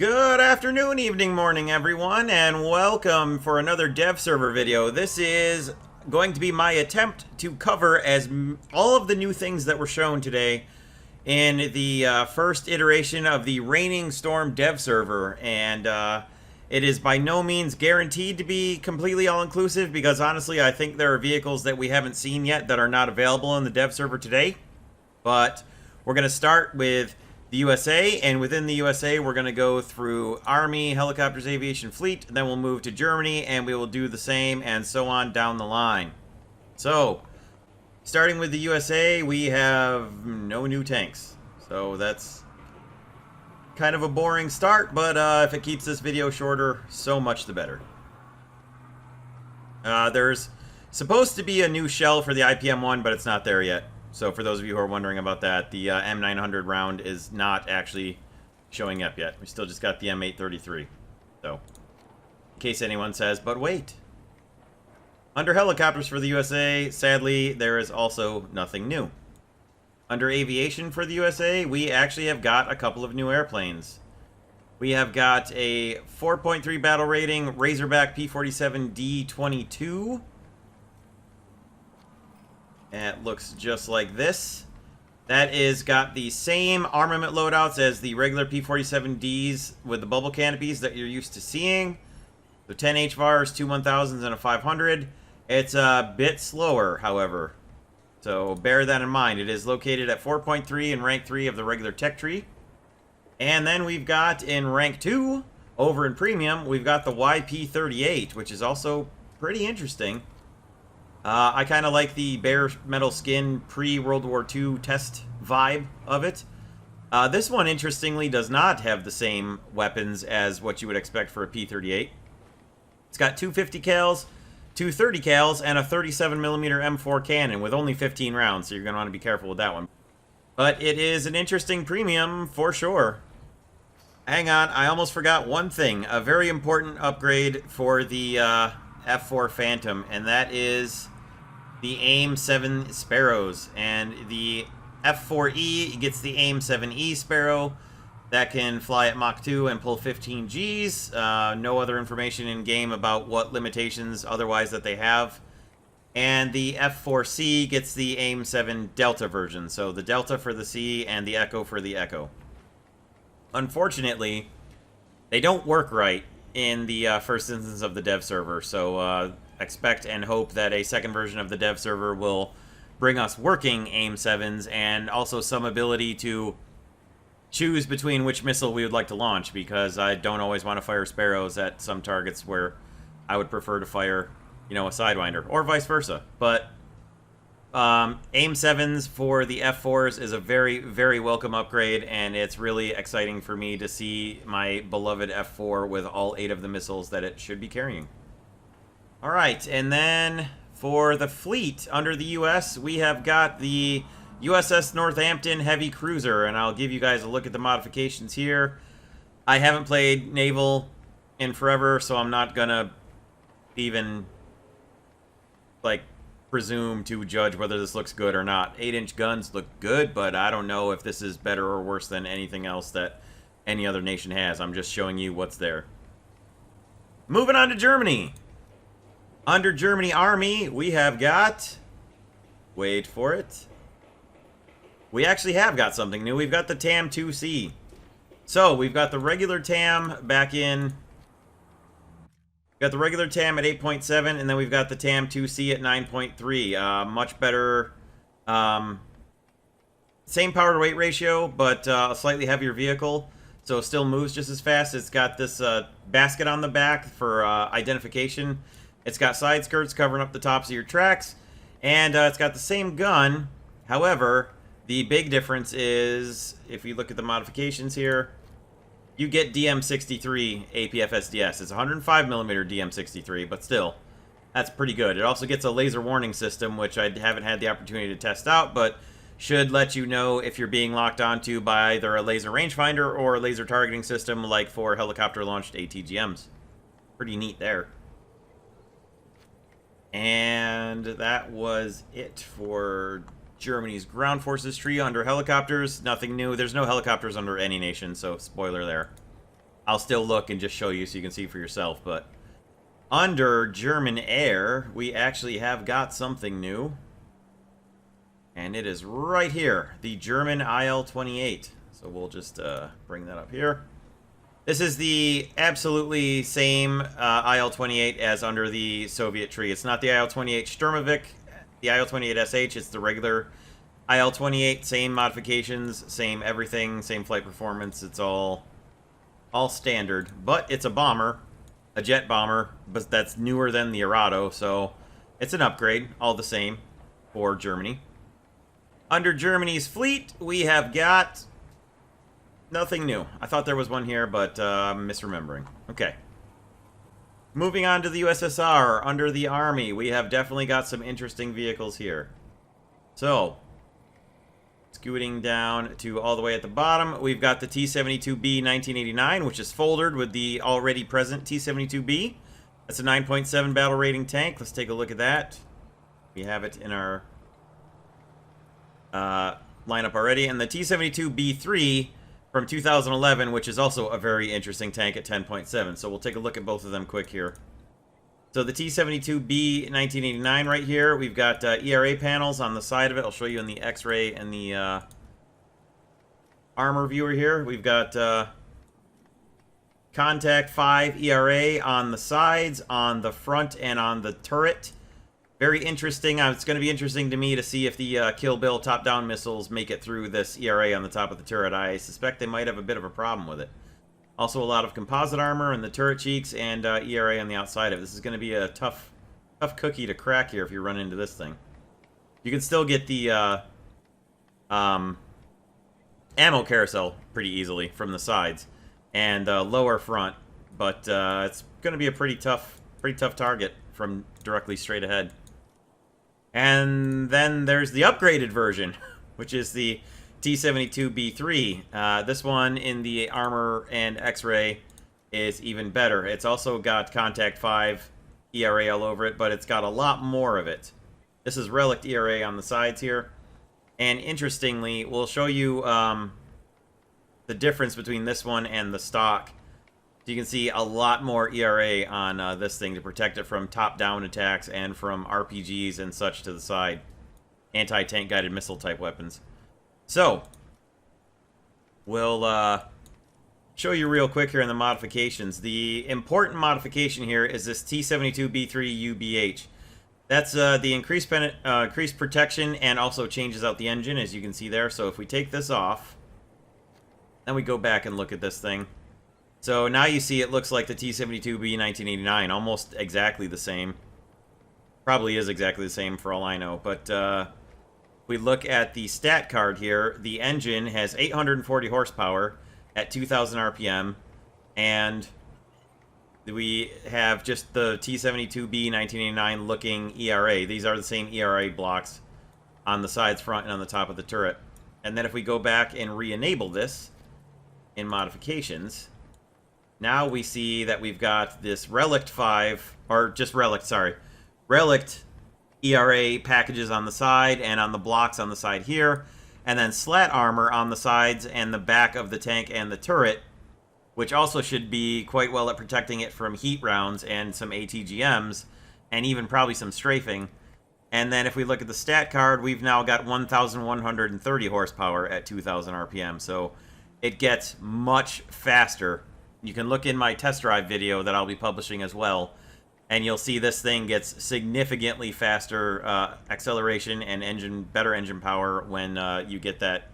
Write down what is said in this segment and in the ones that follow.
Good afternoon, evening, morning, everyone, and welcome for another dev server video. This is going to be my attempt to cover all of the new things that were shown today in the first iteration of the Raining Storm dev server, and it is by no means guaranteed to be completely all-inclusive because honestly I think there are vehicles that we haven't seen yet that are not available in the dev server today. But we're going to start with the USA, and within the USA we're going to go through Army, Helicopters, Aviation, Fleet, then we'll move to Germany and we will do the same and so on down the line. So, starting with the USA, we have no new tanks. So that's kind of a boring start, but if it keeps this video shorter, so much the better. There's supposed to be a new shell for the IPM-1, but it's not there yet. So for those of you who are wondering about that, the M900 round is not actually showing up yet. We still just got the M833. So, in case anyone says, but wait. Under Helicopters for the USA, sadly, there is also nothing new. Under Aviation for the USA, we actually have got a couple of new airplanes. We have got a 4.3 battle rating Razorback P-47D-22. It looks just like this. That is got the same armament loadouts as the regular P-47Ds with the bubble canopies that you're used to seeing. So 10 HVARs, 2 1000s, and a 500. It's a bit slower, however. So bear that in mind. It is located at 4.3 in rank 3 of the regular tech tree. And then we've got in rank 2, over in premium, we've got the YP-38, which is also pretty interesting. I kind of like the bare metal skin pre-World War II test vibe of it. This one, interestingly, does not have the same weapons as what you would expect for a P-38. It's got 250 cals, 230 cals, and a 37mm M4 cannon with only 15 rounds, so you're going to want to be careful with that one. But it is an interesting premium for sure. Hang on, I almost forgot one thing. A very important upgrade for the F4 Phantom, and that is the AIM-7 Sparrows. And the F4E gets the AIM-7E Sparrow that can fly at Mach 2 and pull 15 Gs. No other information in game about what limitations otherwise that they have. And the F4C gets the AIM-7 Delta version, so the Delta for the C and the Echo for the Echo. Unfortunately, they don't work right in the first instance of the dev server, so expect and hope that a second version of the dev server will bring us working AIM-7s and also some ability to choose between which missile we would like to launch, because I don't always want to fire Sparrows at some targets where I would prefer to fire, you know, a Sidewinder, or vice versa. But AIM-7s for the F4s is a very, very welcome upgrade, and it's really exciting for me to see my beloved F4 with all 8 of the missiles that it should be carrying. Alright, and then for the fleet under the US, we have got the USS Northampton Heavy Cruiser, and I'll give you guys a look at the modifications here. I haven't played Naval in forever, so I'm not gonna even, like, presume to judge whether this looks good or not. 8-inch guns look good, but I don't know if this is better or worse than anything else that any other nation has. I'm just showing you what's there. Moving on to Germany. Under Germany Army, we have got... Wait for it. We actually have got something new. We've got the TAM-2C. So, we've got the regular TAM back in... Got the regular TAM at 8.7, and then we've got the TAM-2C at 9.3. Much better, same power to weight ratio, but a slightly heavier vehicle, so it still moves just as fast. It's got this basket on the back for identification. It's got side skirts covering up the tops of your tracks, and it's got the same gun. However, the big difference is, if you look at the modifications here, you get DM63 APFSDS. It's 105mm DM63, but still, that's pretty good. It also gets a laser warning system, which I haven't had the opportunity to test out, but should let you know if you're being locked onto by either a laser rangefinder or a laser targeting system, like for helicopter-launched ATGMs. Pretty neat there. And that was it for Germany's ground forces tree under helicopters. Nothing new. There's no helicopters under any nation, so spoiler there. I'll still look and just show you so you can see for yourself. But under German air, we actually have got something new. And it is right here, the German IL-28. So we'll just bring that up here. This is the absolutely same IL-28 as under the Soviet tree. It's not the IL-28 Sturmovik, the IL-28SH. It's the regular IL-28. Same modifications, same everything, same flight performance. It's all standard. But it's a bomber, a jet bomber, but that's newer than the Arado. So it's an upgrade, all the same, for Germany. Under Germany's fleet, we have got nothing new. I thought there was one here, but I'm misremembering. Okay. Moving on to the USSR, under the Army, we have definitely got some interesting vehicles here. So, scooting down to all the way at the bottom, we've got the T-72B 1989, which is folded with the already present T-72B. That's a 9.7 battle rating tank. Let's take a look at that. We have it in our lineup already. And the T-72B3 from 2011, which is also a very interesting tank at 10.7. So we'll take a look at both of them quick here. So the T-72B 1989 right here, we've got ERA panels on the side of it. I'll show you in the X-ray and the armor viewer here. We've got Contact 5 ERA on the sides, on the front, and on the turret. Very interesting. It's going to be interesting to me to see if the Kill Bill top-down missiles make it through this ERA on the top of the turret. I suspect they might have a bit of a problem with it. Also a lot of composite armor in the turret cheeks and ERA on the outside of it. This is going to be a tough cookie to crack here if you run into this thing. You can still get the ammo carousel pretty easily from the sides and lower front, but it's going to be a pretty tough target from directly straight ahead. And then there's the upgraded version, which is the T-72B3. This one in the armor and X-ray is even better. It's also got Contact 5 ERA all over it, but it's got a lot more of it. This is Relic ERA on the sides here. And interestingly, we'll show you the difference between this one and the stock. So you can see a lot more ERA on this thing to protect it from top-down attacks and from RPGs and such to the side. Anti-tank guided missile type weapons. So, we'll show you real quick here in the modifications. The important modification here is this T-72B3 UBH. That's the increased protection and also changes out the engine, as you can see there. So if we take this off, then we go back and look at this thing. So now you see it looks like the T-72B 1989, almost exactly the same. Probably is exactly the same for all I know. But we look at the stat card here. The engine has 840 horsepower at 2,000 RPM. And we have just the T-72B 1989 looking ERA. These are the same ERA blocks on the sides, front, and on the top of the turret. And then if we go back and re-enable this in modifications, now we see that we've got this Relict 5, or just Relict, sorry. Relict ERA packages on the side and on the blocks on the side here. And then slat armor on the sides and the back of the tank and the turret, which also should be quite well at protecting it from heat rounds and some ATGMs, and even probably some strafing. And then if we look at the stat card, we've now got 1,130 horsepower at 2,000 RPM. So it gets much faster. You can look in my test drive video that I'll be publishing as well, and you'll see this thing gets significantly faster acceleration and better engine power when you get that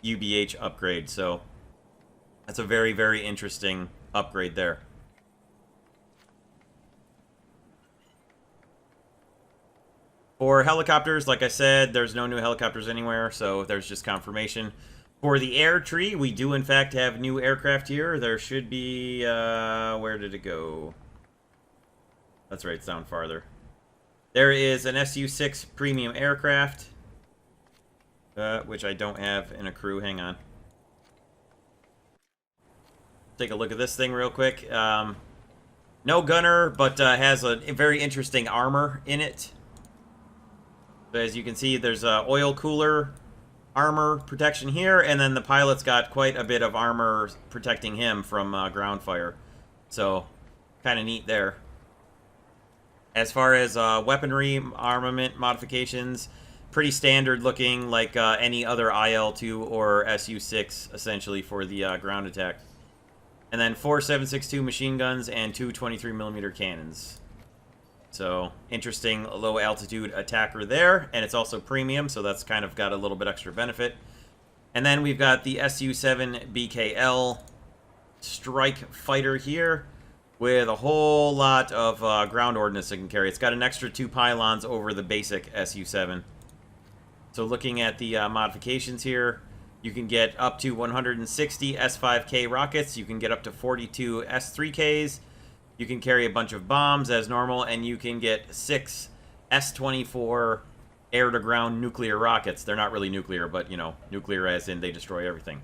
UBH upgrade. So that's a very, very interesting upgrade there. For helicopters, like I said, there's no new helicopters anywhere, so there's just confirmation. For the air tree, we do in fact have new aircraft here. There should be, where did it go? That's right, it's down farther. There is an Su-6 premium aircraft, which I don't have in a crew. Hang on. Take a look at this thing real quick. No gunner, but has a very interesting armor in it. But as you can see, there's a oil cooler armor protection here, and then the pilot's got quite a bit of armor protecting him from ground fire. So, kind of neat there. As far as weaponry armament modifications, pretty standard looking, like any other IL-2 or SU-6, essentially, for the ground attack. And then 4 7.62 machine guns and 2 23mm cannons. So, interesting low-altitude attacker there, and it's also premium, so that's kind of got a little bit extra benefit. And then we've got the SU-7 BKL strike fighter here, with a whole lot of ground ordnance it can carry. It's got an extra 2 pylons over the basic SU-7. So looking at the modifications here, you can get up to 160 S5K rockets, you can get up to 42 S3Ks, you can carry a bunch of bombs as normal, and you can get 6 S-24 air-to-ground nuclear rockets. They're not really nuclear, but, you know, nuclear as in they destroy everything.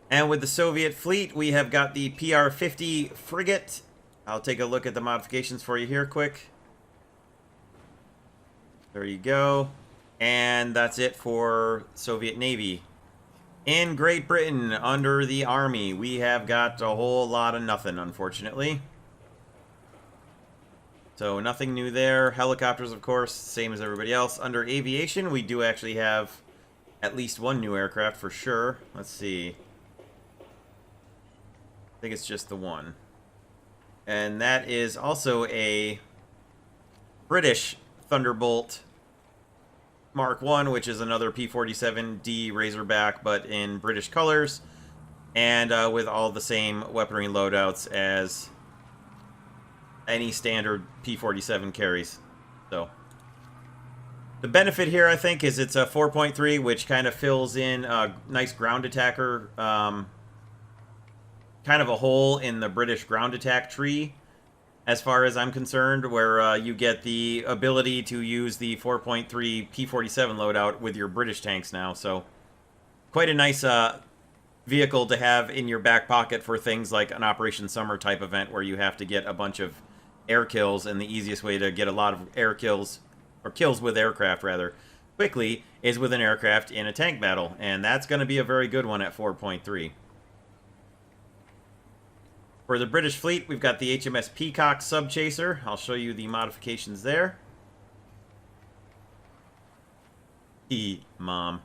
And with the Soviet fleet, we have got the PR-50 frigate. I'll take a look at the modifications for you here quick. There you go. And that's it for Soviet Navy. In Great Britain, under the Army, we have got a whole lot of nothing, unfortunately. So nothing new there. Helicopters, of course, same as everybody else. Under aviation, we do actually have at least one new aircraft for sure. Let's see. I think it's just the one. And that is also a British Thunderbolt Mark 1, which is another P-47D Razorback, but in British colors, and with all the same weaponry loadouts as any standard P-47 carries. So the benefit here, I think, is it's a 4.3, which kind of fills in a nice ground attacker, kind of a hole in the British ground attack tree, as far as I'm concerned, where you get the ability to use the 4.3 P-47 loadout with your British tanks now. So quite a nice vehicle to have in your back pocket for things like an Operation Summer type event where you have to get a bunch of air kills, and the easiest way to get a lot of air kills, or kills with aircraft rather, quickly is with an aircraft in a tank battle, and that's going to be a very good one at 4.3. For the British fleet, we've got the HMS Peacock Subchaser. I'll show you the modifications there. Mom.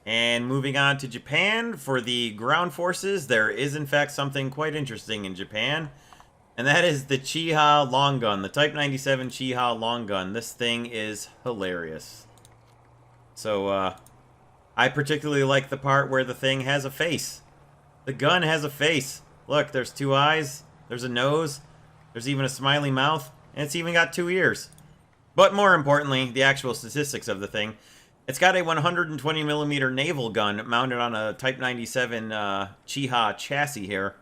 And moving on to Japan, for the ground forces, there is in fact something quite interesting in Japan, and that is the Chiha long gun, the Type 97 Chiha long gun. This thing is hilarious. So, I particularly like the part where the thing has a face. The gun has a face. Look, there's 2 eyes, there's a nose, there's even a smiley mouth, and it's even got 2 ears. But more importantly, the actual statistics of the thing. It's got a 120mm naval gun mounted on a Type 97 Chiha chassis here.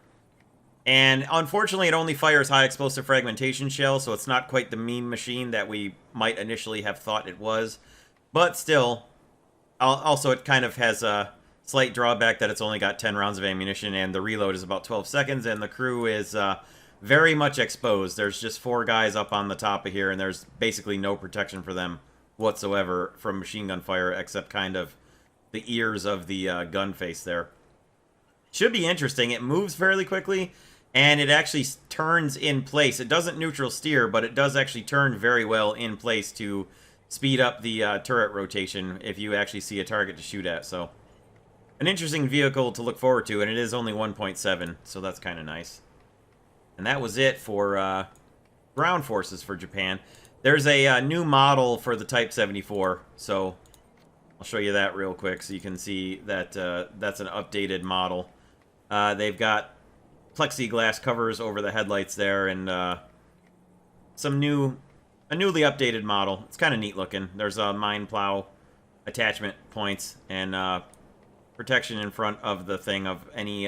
And unfortunately, it only fires high explosive fragmentation shells, so it's not quite the mean machine that we might initially have thought it was. But still, also it kind of has a slight drawback that it's only got 10 rounds of ammunition, and the reload is about 12 seconds, and the crew is very much exposed. There's just 4 guys up on the top of here, and there's basically no protection for them whatsoever from machine gun fire, except kind of the ears of the gun face there. Should be interesting. It moves fairly quickly, and it actually turns in place. It doesn't neutral steer, but it does actually turn very well in place to speed up the turret rotation if you actually see a target to shoot at. So an interesting vehicle to look forward to, and it is only 1.7, so that's kind of nice. And that was it for ground forces for Japan. There's a new model for the Type 74, so I'll show you that real quick so you can see that that's an updated model. They've got plexiglass covers over the headlights there, and a newly updated model. It's kind of neat looking. There's a mine plow attachment points and protection in front of the thing of any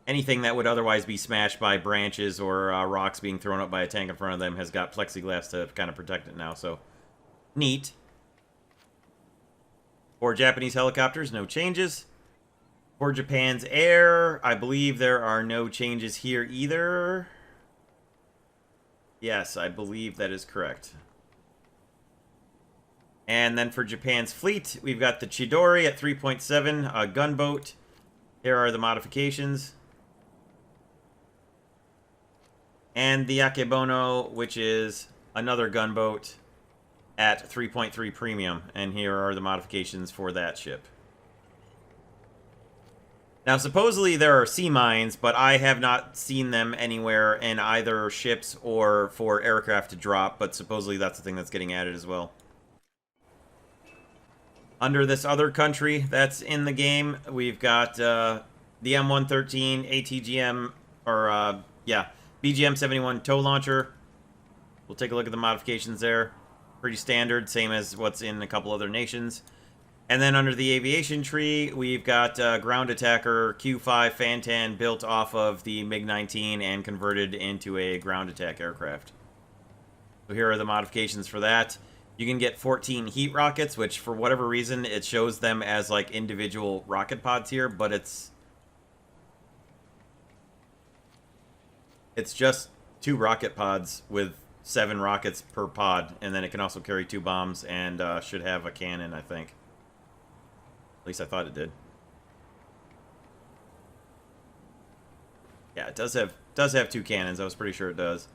anything that would otherwise be smashed by branches or rocks being thrown up by a tank in front of them has got plexiglass to kind of protect it now, so neat. For Japanese helicopters, no changes. For Japan's air, I believe there are no changes here either. Yes, I believe that is correct. And then for Japan's fleet, we've got the Chidori at 3.7, a gunboat. Here are the modifications. And the Akebono, which is another gunboat at 3.3 premium. And here are the modifications for that ship. Now, supposedly there are sea mines, but I have not seen them anywhere in either ships or for aircraft to drop, but supposedly that's the thing that's getting added as well. Under this other country that's in the game, we've got the M113 ATGM, or, BGM-71 tow launcher. We'll take a look at the modifications there. Pretty standard, same as what's in a couple other nations. And then under the aviation tree, we've got ground attacker Q-5 Fantan built off of the MiG-19 and converted into a ground attack aircraft. So here are the modifications for that. You can get 14 heat rockets, which for whatever reason, it shows them as like individual rocket pods here, but it's just 2 rocket pods with 7 rockets per pod, and then it can also carry 2 bombs and should have a cannon, I think. At least I thought it did. Yeah, it does have 2 cannons. I was pretty sure it does.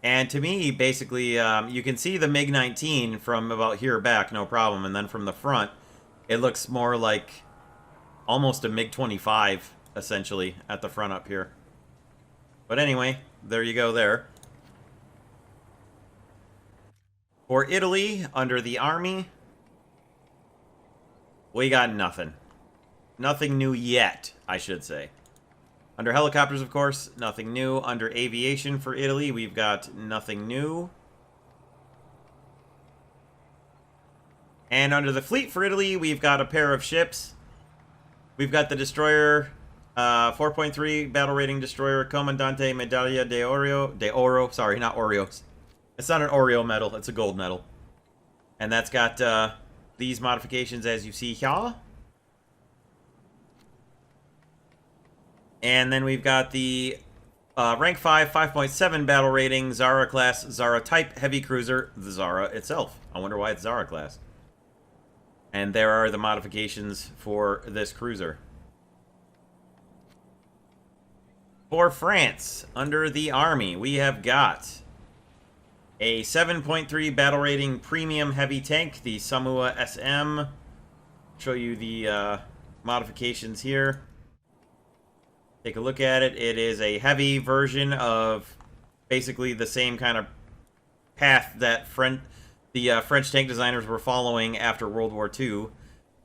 And to me, basically, you can see the MiG-19 from about here back, no problem. And then from the front, it looks more like almost a MiG-25, essentially, at the front up here. But anyway, there you go there. For Italy, under the Army, we got nothing. Nothing new yet, I should say. Under helicopters, of course, nothing new. Under aviation for Italy, we've got nothing new. And under the fleet for Italy, we've got a pair of ships. We've got the destroyer, 4.3 battle rating destroyer, Comandante Medaglia de Oro. Sorry, not Oreos. It's not an Oreo medal, it's a gold medal. And that's got these modifications as you see here. And then we've got the rank 5, 5.7 battle rating Zara class, Zara type heavy cruiser, the Zara itself. I wonder why it's Zara class. And there are the modifications for this cruiser. For France, under the Army, we have got a 7.3 battle rating premium heavy tank, the Samua SM. Show you the modifications here. Take a look at it. It is a heavy version of basically the same kind of path that the French tank designers were following after World War II.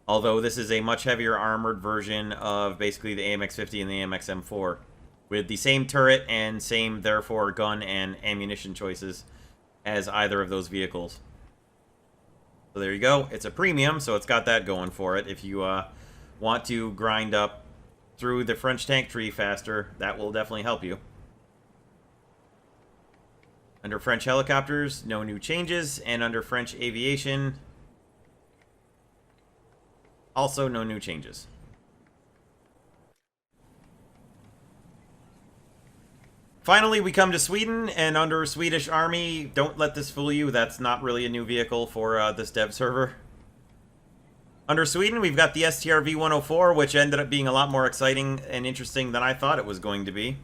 Although this is a much heavier armored version of basically the AMX-50 and the AMX-M4. With the same turret and same, therefore, gun and ammunition choices as either of those vehicles. So there you go. It's a premium, so it's got that going for it. If you want to grind up through the French tank tree faster, that will definitely help you. Under French helicopters, no new changes. And under French aviation, also no new changes. Finally, we come to Sweden, and under Swedish Army, don't let this fool you, that's not really a new vehicle for this dev server. Under Sweden, we've got the STR-V104, which ended up being a lot more exciting and interesting than I thought it was going to be.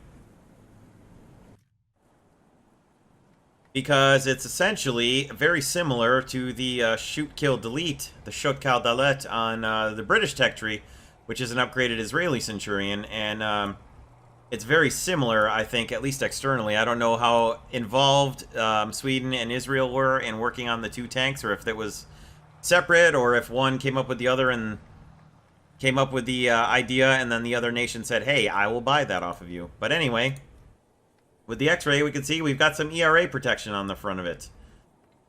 Because it's essentially very similar to the Shoot, Kill, Delete, the Shoot, Kill, Delete on the British tech tree, which is an upgraded Israeli Centurion, and it's very similar, I think, at least externally. I don't know how involved Sweden and Israel were in working on the 2 tanks, or if it was separate, or if one came up with the other and came up with the idea, and then the other nation said, hey, I will buy that off of you. But anyway, with the X-Ray, we can see we've got some ERA protection on the front of it.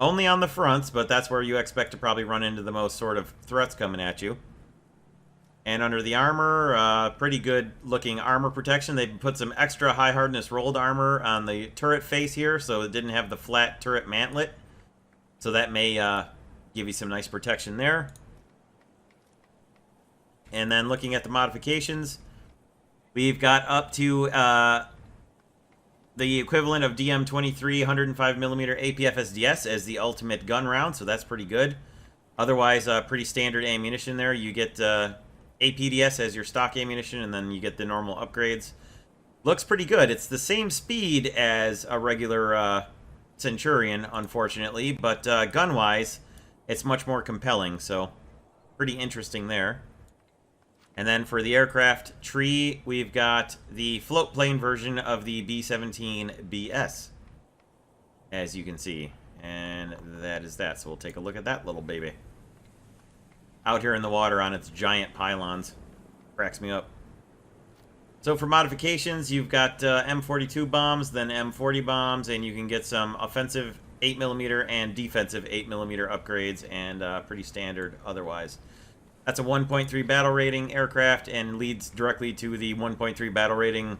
Only on the fronts, but that's where you expect to probably run into the most sort of threats coming at you. And under the armor, pretty good looking armor protection. They put some extra high hardness rolled armor on the turret face here, so it didn't have the flat turret mantlet. So that may give you some nice protection there. And then looking at the modifications, we've got up to the equivalent of DM-23 105mm APF SDS as the ultimate gun round, so that's pretty good. Otherwise, pretty standard ammunition there. You get APDS as your stock ammunition, and then you get the normal upgrades. Looks pretty good. It's the same speed as a regular Centurion, unfortunately, but gun-wise, it's much more compelling, so pretty interesting there. And then for the aircraft tree, we've got the float plane version of the B-17BS, as you can see. And that is that, so we'll take a look at that little baby. Out here in the water on its giant pylons. Cracks me up. So for modifications, you've got M42 bombs, then M40 bombs, and you can get some offensive 8mm and defensive 8mm upgrades, and pretty standard otherwise. That's a 1.3 battle rating aircraft and leads directly to the 1.3 battle rating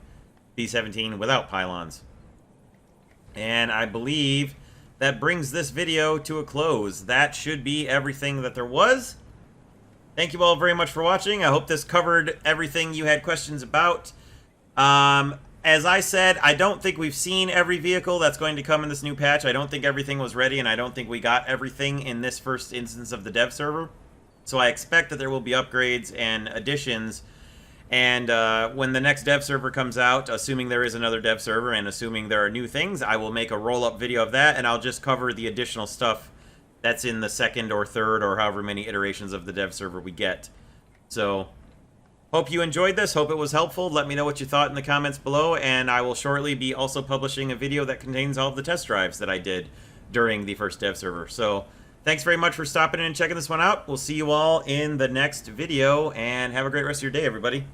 B-17 without pylons. And I believe that brings this video to a close. That should be everything that there was. Thank you all very much for watching. I hope this covered everything you had questions about. As I said, I don't think we've seen every vehicle that's going to come in this new patch. I don't think everything was ready, and I don't think we got everything in this first instance of the dev server. So I expect that there will be upgrades and additions. And when the next dev server comes out, assuming there is another dev server and assuming there are new things, I will make a roll-up video of that, and I'll just cover the additional stuff that's in the second or third or however many iterations of the dev server we get. So, hope you enjoyed this. Hope it was helpful. Let me know what you thought in the comments below, and I will shortly be also publishing a video that contains all of the test drives that I did during the first dev server. So, thanks very much for stopping in and checking this one out. We'll see you all in the next video, and have a great rest of your day, everybody.